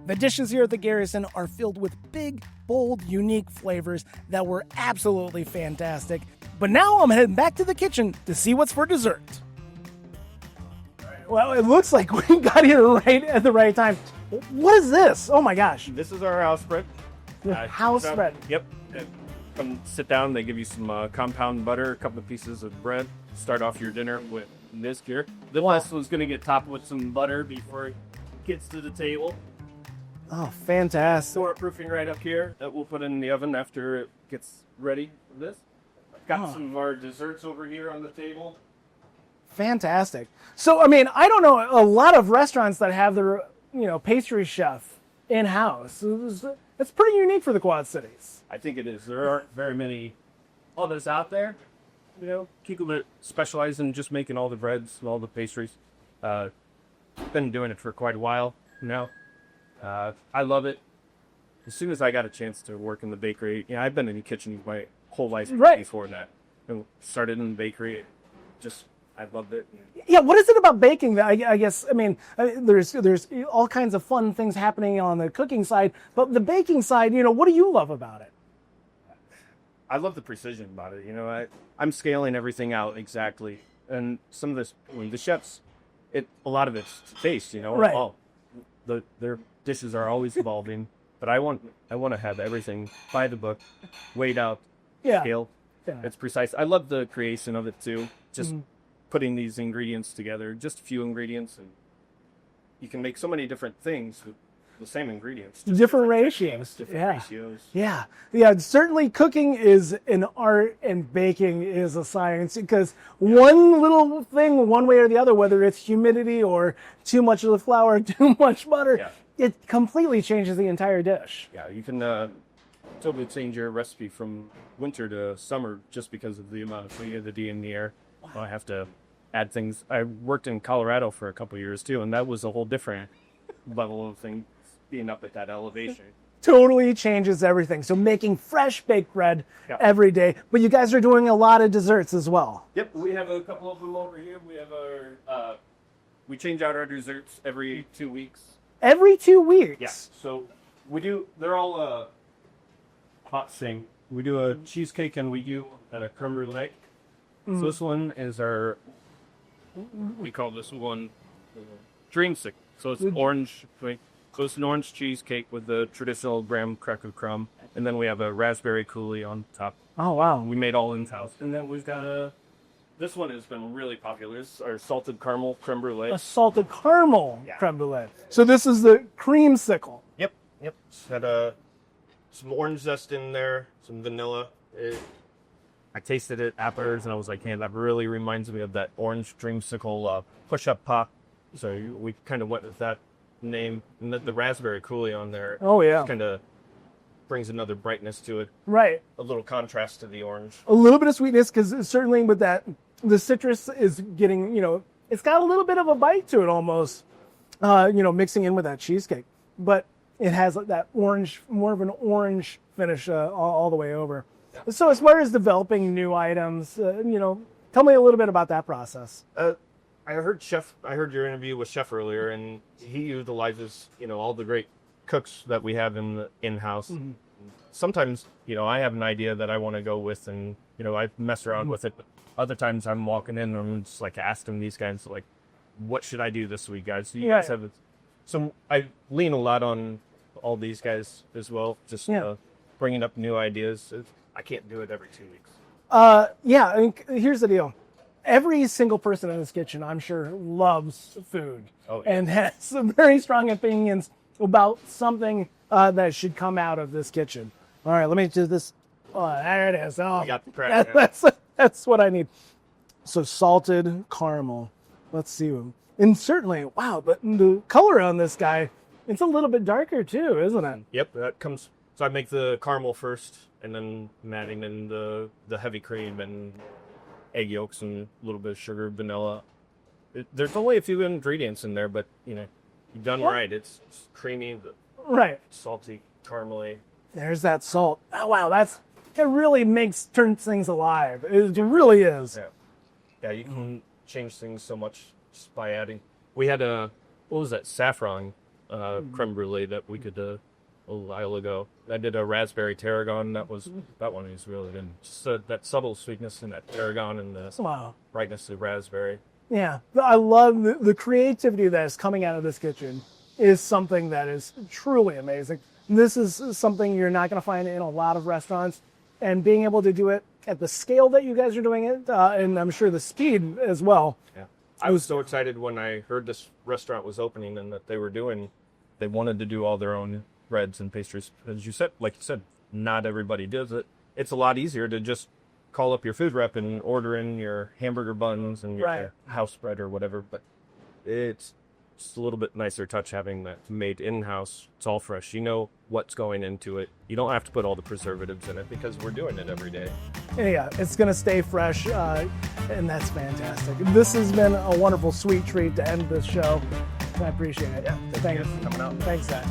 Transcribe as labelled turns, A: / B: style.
A: The dishes here at the Garrison are filled with big, bold, unique flavors that were absolutely fantastic. But now I'm heading back to the kitchen to see what's for dessert. Well, it looks like we got here right at the right time. What is this? Oh my gosh.
B: This is our house spread.
A: House spread.
B: Yep. Come sit down. They give you some compound butter, a couple of pieces of bread. Start off your dinner with this here. The last one's going to get topped with some butter before it gets to the table.
A: Oh, fantastic.
B: Store proofing right up here that we'll put in the oven after it gets ready for this. Got some of our desserts over here on the table.
A: Fantastic. So, I mean, I don't know a lot of restaurants that have their, pastry chef in-house. It's pretty unique for the Quad Cities.
B: I think it is. There aren't very many others out there. People that specialize in just making all the breads and all the pastries. Been doing it for quite a while now. I love it. As soon as I got a chance to work in the bakery, I've been in the kitchen my whole life before that. Started in the bakery. I loved it.
A: Yeah, what is it about baking that I guess, there's all kinds of fun things happening on the cooking side, but the baking side, what do you love about it?
B: I love the precision about it. I'm scaling everything out exactly. And some of this, the chefs, a lot of it's taste,
A: Right.
B: Their dishes are always evolving, but I want to have everything by the book, weighed out, scaled. Yeah. It's precise. I love the creation of it too. Just putting these ingredients together, just a few ingredients, and you can make so many different things with the same ingredients.
A: Different ratios.
B: Ratios.
A: Yeah. Certainly cooking is an art and baking is a science, because one little thing, one way or the other, whether it's humidity or too much of the flour, too much butter, it completely changes the entire dish.
B: Yeah, you can totally change your recipe from winter to summer just because of the amount of humidity in the air. Wow. I have to add things. I worked in Colorado for a couple of years too, and that was a whole different level of thing, being up at that elevation.
A: Totally changes everything. So making fresh baked bread every day, but you guys are doing a lot of desserts as well.
B: Yep, we have a couple of them over here. We have our, we change out our desserts every 2 weeks.
A: Every 2 weeks?
B: Yeah, so they're all hot sing. We do a cheesecake and we do a crème brûlée. So this one is we call this one Dreamsicle. So it's orange. So it's an orange cheesecake with the traditional graham cracker crumb. And then we have a raspberry coulis on top.
A: Oh, wow.
B: We made all in-house. And then we've got this one has been really popular. It's our salted caramel creme brulee.
A: A salted caramel creme brulee. So this is the Dreamsicle.
B: Yep. It's had some orange zest in there, some vanilla. I tasted it afterwards, and I was like, hey, that really reminds me of that orange Dreamsicle push-up pop. So we kind of went with that name. And the raspberry coulis on there kind of brings another brightness to it.
A: Right.
B: A little contrast to the orange.
A: A little bit of sweetness, because certainly with that, the citrus is getting, it's got a little bit of a bite to it almost, mixing in with that cheesecake. But it has that orange, more of an orange finish all the way over. So as far as developing new items, tell me a little bit about that process.
B: I heard your interview with Chef earlier, and he utilizes, all the great cooks that we have in-house. Mm-hmm. Sometimes, I have an idea that I want to go with, and, I mess around with it. But other times I'm walking in and I'm just like asking these guys, like, what should I do this week, guys? So you guys have it. So I lean a lot on all these guys as well, just bringing up new ideas. I can't do it every 2 weeks.
A: Here's the deal. Every single person in this kitchen, I'm sure, loves food and has some very strong opinions about something that should come out of this kitchen. All right, let me do this. Oh, there it is. Oh,
B: you got the crack.
A: That's what I need. So salted caramel. Let's see. And certainly, wow, but the color on this guy, it's a little bit darker too, isn't it?
B: Yep, that comes. So I make the caramel first, and then I'm adding in the heavy cream and egg yolks and a little bit of sugar, vanilla. There's only a few ingredients in there, but you've done right. It's creamy, salty, caramely.
A: There's that salt. Oh wow, it really turns things alive. It really is.
B: Yeah, you can change things so much just by adding. We had what was that, saffron creme brulee that we did a while ago. I did a raspberry tarragon. That one is really good. Just that subtle sweetness in that tarragon and the
A: Wow.
B: brightness of raspberry.
A: Yeah, I love the creativity that is coming out of this kitchen is something that is truly amazing. This is something you're not going to find in a lot of restaurants, and being able to do it at the scale that you guys are doing it, and I'm sure the speed as well.
B: Yeah, I was so excited when I heard this restaurant was opening and that they wanted to do all their own breads and pastries. As you said, like you said, not everybody does it. It's a lot easier to just call up your food rep and order in your hamburger buns and your house bread or whatever, but it's just a little bit nicer touch having that made in-house. It's all fresh. You know what's going into it. You don't have to put all the preservatives in it because we're doing it every day.
A: Yeah, it's going to stay fresh, and that's fantastic. This has been a wonderful sweet treat to end this show. I appreciate it.
B: Yeah, thank you for coming out.
A: Thanks, Zach.